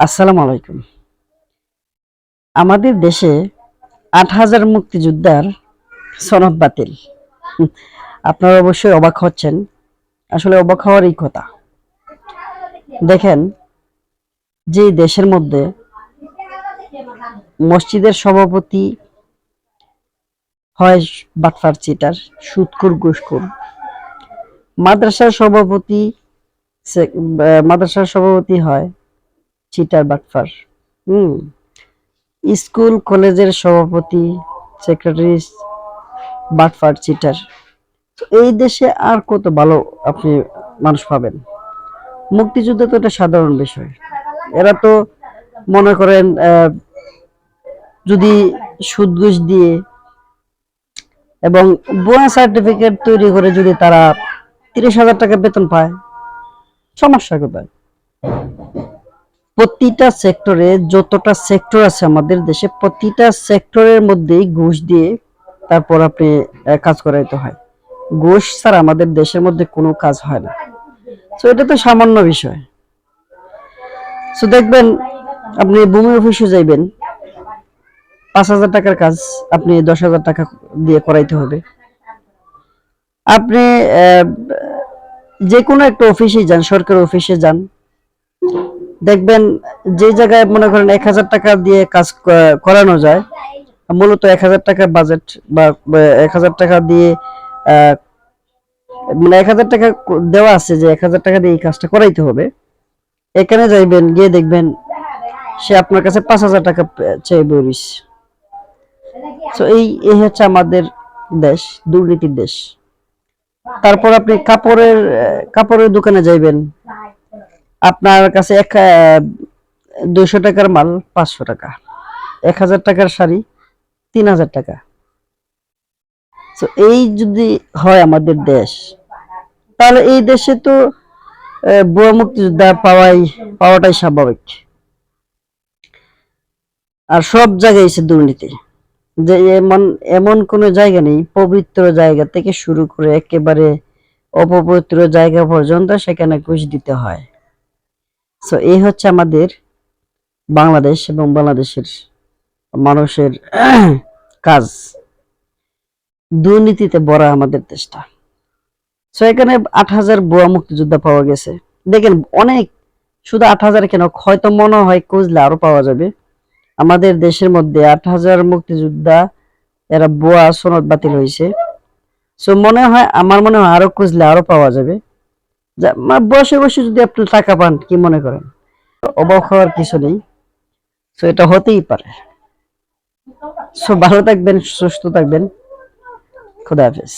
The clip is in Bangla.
আসসালামু আলাইকুম। আমাদের দেশে ৮,০০০ মুক্তিযোদ্ধার সনদ বাতিল। আপনারা অবশ্যই অবাক হচ্ছেন। আসলে অবাক হওয়ারই কথা। দেখেন, যে দেশের মধ্যে মসজিদের সভাপতি হয় বাটপার চিটার, সুদখোর, ঘুষখোর, মাদ্রাসার সভাপতি মাদ্রাসার সভাপতি হয় চিটার, বাটপার। হুম স্কুল কলেজের সভাপতি, সেক্রেটারি বাটপার, চিটার। এই দেশে আর কত ভালো আপনি মানুষ পাবেন? মুক্তিযুদ্ধ তো এটা সাধারণ বিষয়। এরা তো মনে করেন যদি সুদ ঘুষ দিয়ে এবং ভুয়া সার্টিফিকেট তৈরি করে যদি তারা ৩০,০০০ টাকা বেতন পায়, সমস্যা কোথায়? প্রতিটা সেক্টরে, যতটা সেক্টর আছে আমাদের দেশে, প্রতিটা সেক্টরের মধ্যেই ঘুষ দিয়ে তারপর আপনি কাজ করাইতে হয়। ঘুষ ছাড়া আমাদের দেশের মধ্যে কোনো কাজ হয় না। তো এটা তো সামান্য বিষয়। তো দেখবেন, আপনি ভূমি অফিসে যাইবেন, ৫,০০০ টাকার কাজ আপনি ১০,০০০ টাকা দিয়ে করাইতে হবে। আপনি যে কোনো একটা অফিসে যান, সরকারি অফিসে যান, দেখবেন যে জায়গায় মনে করেন ১,০০০ টাকা দিয়ে কাজ করানো যায়, মূলত ১,০০০ টাকা বাজেট বা ১,০০০ টাকা দিয়ে মানে ১,০০০ টাকা দেওয়া আছে যে ১,০০০ টাকা দিয়ে এই কাজটা করাইতে হবে। এখানে যাইবেন, গিয়ে দেখবেন সে আপনার কাছে ৫,০০০ টাকা চেয়ে বলিস। তো এই হচ্ছে আমাদের দেশ, দুর্নীতির দেশ। তারপর আপনি কাপড়ের দোকানে যাইবেন, আপনার কাছে ২০০ টাকার মাল ৫০০ টাকা, ১,০০০ টাকার শাড়ি ৩,০০০ টাকা। তো এই যদি হয় আমাদের দেশ, তাহলে এই দেশে তো ভুয়া মুক্তিযোদ্ধা পাওয়াটাই স্বাভাবিক। আর সব জায়গায় এসে দুর্নীতি, যে এমন এমন কোনো জায়গা নেই, পবিত্র জায়গা থেকে শুরু করে একেবারে অপবিত্র জায়গা পর্যন্ত সেখানে ঘুষ দিতে হয়। সো এই হচ্ছে আমাদের বাংলাদেশ এবং বাংলাদেশের মানুষের কাজ। দুর্নীতিতে ভরা আমাদের দেশটা। সো এখানে ৮,০০০ ভুয়া মুক্তিযোদ্ধা পাওয়া গেছে। দেখেন, অনেক, শুধু ৮,০০০ কেন, হয়তো মনে হয় খুঁজলে আরো পাওয়া যাবে। আমাদের দেশের মধ্যে ৮,০০০ মুক্তিযোদ্ধা এরা ভুয়া সনদ বাতিল হয়েছে। সো আমার মনে হয় আরো খুঁজলে আরো পাওয়া যাবে। বসে বসে যদি আপনি টাকা পান, কি মনে করেন? অবাক হওয়ার কিছু নেই। সো এটা হতেই পারে। সো ভালো থাকবেন, সুস্থ থাকবেন। খুদা হাফেজ।